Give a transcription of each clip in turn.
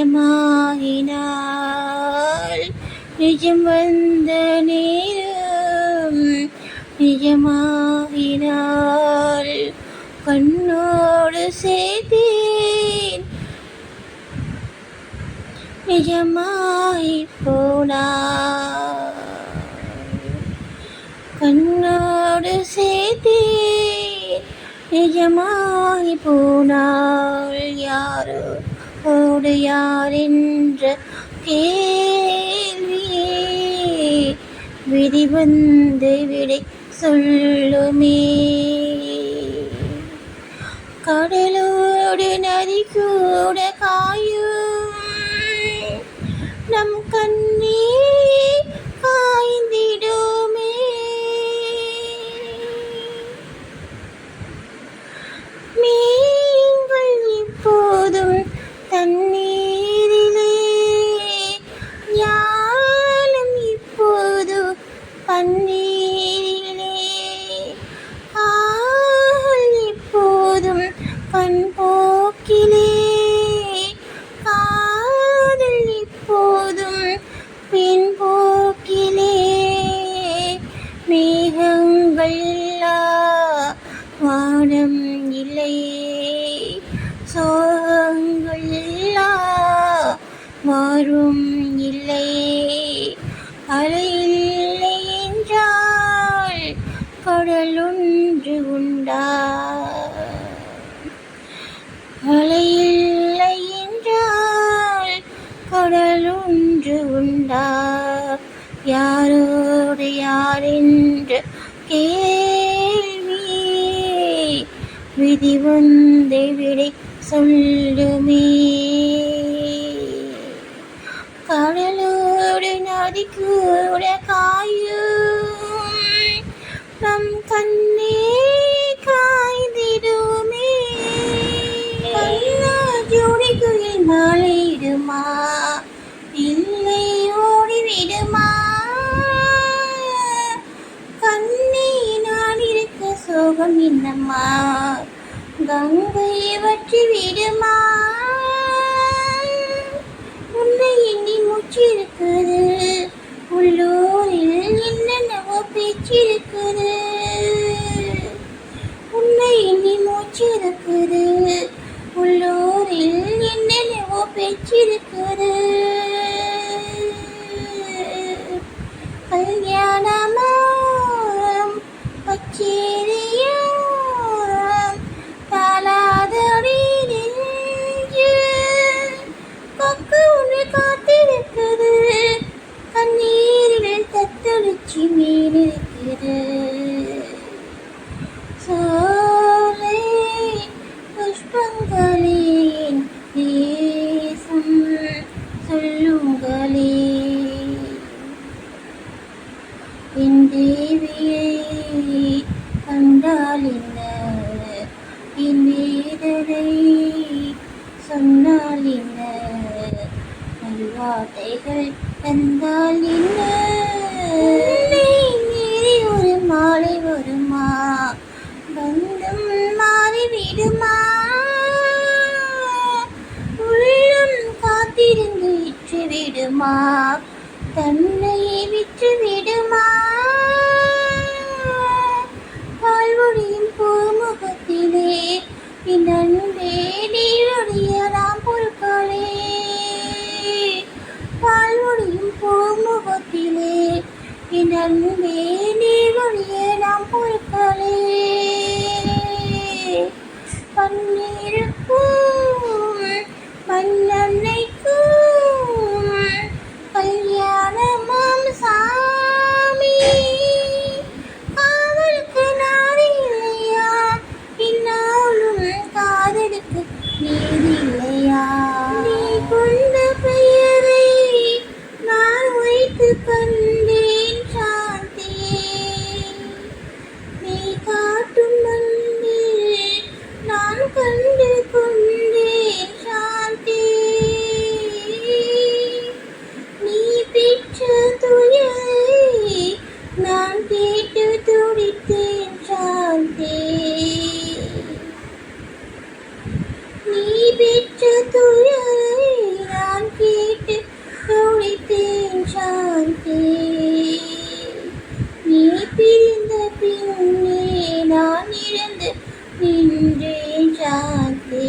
நிஜமாகினாள். நிஜம் வந்த நேரம் நிஜமாகினாள். கண்ணோடு சேர்த்தேன் நிஜமாகி போனாள். கண்ணோடு சேர்த்தேன் நிஜமாகி போனாள். யாரோடு யார் என்ற கேள்வியே விதி வந்து விடை சொல்லுமே. கடலோடு நதி கூட காயும் நம் கண்ணீர் காய்ந்திடுமே. மீன்கள் இப்போதும் தண்ணீரிலே, ஞானம் இப்போது பன்னீரிலே. கால் இப்போதும் கண்போக்கிலே, காதல் இப்போதும் பின்போக்கிலே. மேகங்கள் வானம் இல்லை, சோகங்கள் மாறும் இல்லை. அலை இல்லை என்றால் கடல் ஒன்று உண்டா? அலை இல்லை என்றால் கடல் ஒன்று உண்டா? யாரோடு யார் என்ற கேள்வி விதி வந்து விடை சொல்லுமே. கடலோடு நதி கூட காயும் நம் கண்ணே காய்ந்திடுமே. ஜோடிகளில் மாலையிடுமா, இல்லை ஓடிவிடுமா? கண்ணே நான் இருக்க சோகம் என்னம்மா, கங்கை வற்றி விடுமா? உன்னை எண்ணி மூச்சிருக்குது, உள்ளூரில் என்னென்னவோ பேச்சிருக்குது. உன்னை எண்ணி மூச்சிருக்குது, உள்ளூரில் என்னென்னவோ பேச்சிருக்குது. கல்யாணமாம் பச்சேரியாம் தாளாதடி நெஞ்சு, கொக்கு ஒன்று காத்திருக்குது, கண்ணீரில் தத்தளிச்சு மீனிருக்குது. சோலை புஷ்பங்களின் நேசம் சொல்லுங்களே. என் தேவியை கண்டால் என்ன, என் வேதனை சொன்னால் என்ன, நல்வார்த்தைகள் தந்தால் என்ன? மீறி ஒரு மாலை வருமா, பந்தம் மாறிவிடுமா? உள்ளம் காத்திருந்து விற்று விடுமா, தன்னை விற்று விடுமா? வாழ்வொழியும் பூமுகத்திலே என் அன்பே நீரொழியலாம் பொருட்களே. வாழ்வொழியும் பூமுகத்திலே என் அன்பே நீரொழியலாம் பொருட்களே. பன்னீருக்கும் மண்ணெண்ணைக்கும் கல்யாணமாம் சாமி, காதலுக்கு நாதி இல்லையா, இந்நாளும் காதலுக்கு நீதி இல்லையா? நீ கொண்ட பெயரை நான் வைத்து கண்டேன் சாந்தியே, நீ காட்டும் மண்ணில் நான் கண்டு கொண்டேன் சாந்தி. நீ பெற்ற துயரை நான் கேட்டு துடித்தேன் சாந்தி. நீ பெற்ற துயரை நான் சாந்தே. நீ பிரிந்த பின்னே நான் இழந்து நின்றேன் சாந்தே.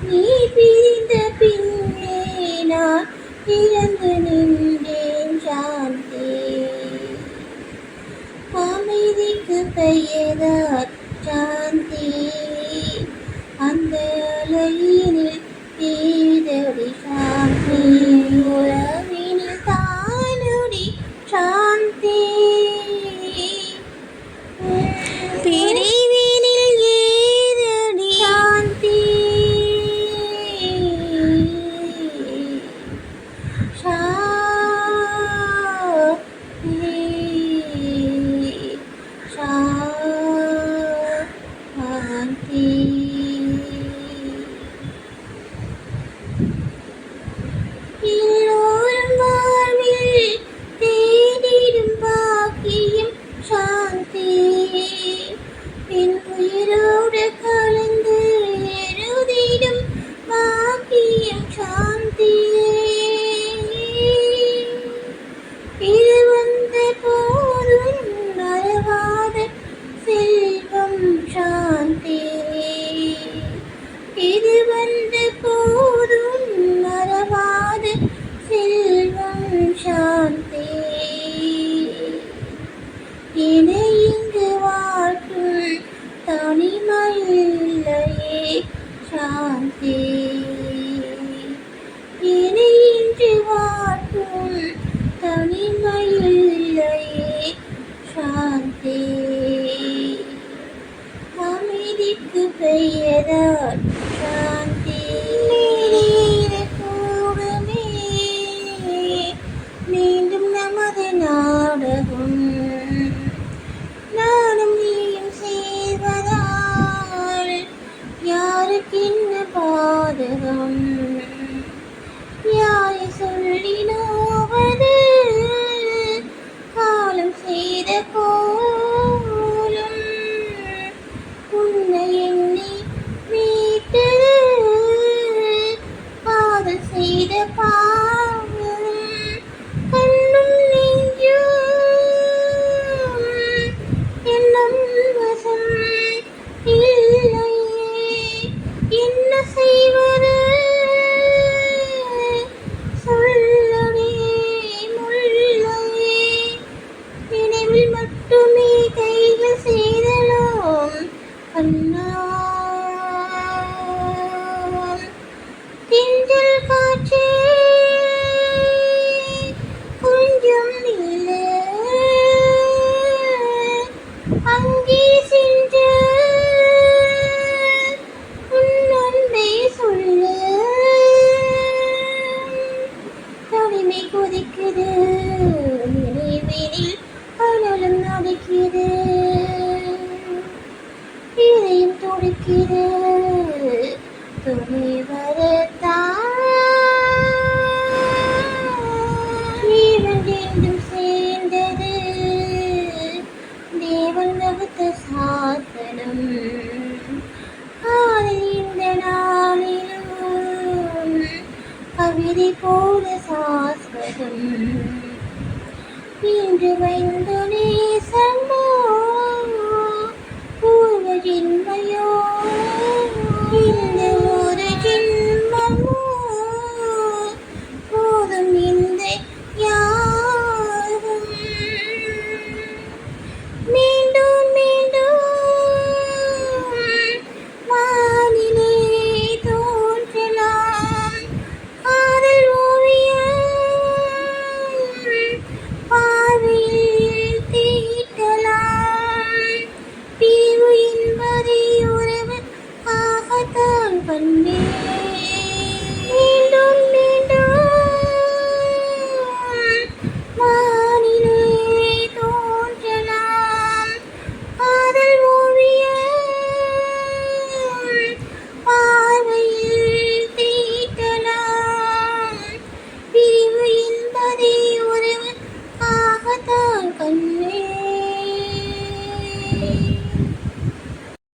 நீ பிரிந்த பின்னே நான் இழந்து நின்றேன் சாந்தே. அமைதிக்கு பெயர்தான் சாந்தி, அந்த அலையினில் ஏதடி சாந்தி, உறவினில் தானடி சாந்தி, பிரிவினில் ஏதடி சாந்தி. எல்லோரும் வாழ்வில் தேடிடும் பாக்கியம் சாந்தி, என் உயிரோடு கலந்து எழுதிடும் பாக்கியம் சாந்தி. இது வந்த போதும் மறவாத செல்வம் சாந்தி, இது வந்த போதும் மறவாத செல்வம் சாந்தி. என்னை இங்கு வாட்டும் தனிமையில்லையே சாந்தி, என்னை இன்று வாட்டும் தனிமையில்லையே சாந்தி. அமைதிக்கு பெயர்தான் சாந்தி. கூடமே மீண்டும் நமது நாடகம், நானும் நீயும் சேர்வதால் யாருக்கென்ன பாதகம், யாரை சொல்லி நோவது காலம் செய்த கோலம், உன்னை எண்ணி மீட்டது காதல் செய்த பாவம், கண்ணும் நெஞ்சும் எண்ணம் வசம் இல்லையே என்ன செய்வது சொல்லடி முல்லையே. நினைவில் மட்டுமே கைகள் செய்தலாம் கண்ணாம். திங்கள் காற்றே கொஞ்சம் இல்லை அங்கே சென்று உன் அன்பை சொல்ல. தனிமை கொதிக்குது நினைவினில் அனலும் நடிக்குது, இதயம் துடிக்குது துணை வரத்தான். ஜீவன் ரெண்டும் சேர்ந்தது தேவன் வகுத்த சாசனம், காதல் இந்த நாளிலும் கவிதை போல சாஸ்வதம். இன்று வைந்த நேசமோ பூர்வ ஜென்மையோ, இந்த ஒரு ஜென்மமோ போதும் இந்த யாரும். மீண்டும் மீண்டும் வானிலே தோன்றலாம் காதல் ஓவியம், பார்வையில் தீட்டலாம். பிரிவு என்பதை உறவு ஆகத்தான் கண்டே. மீண்டும் மீண்டும் வானிலே தோன்றலாம் காதல் ஓவியம், பார்வையில் தீட்டலாம். பிரிவு என்பதை உறவு ஆகத்தான் கண்டே.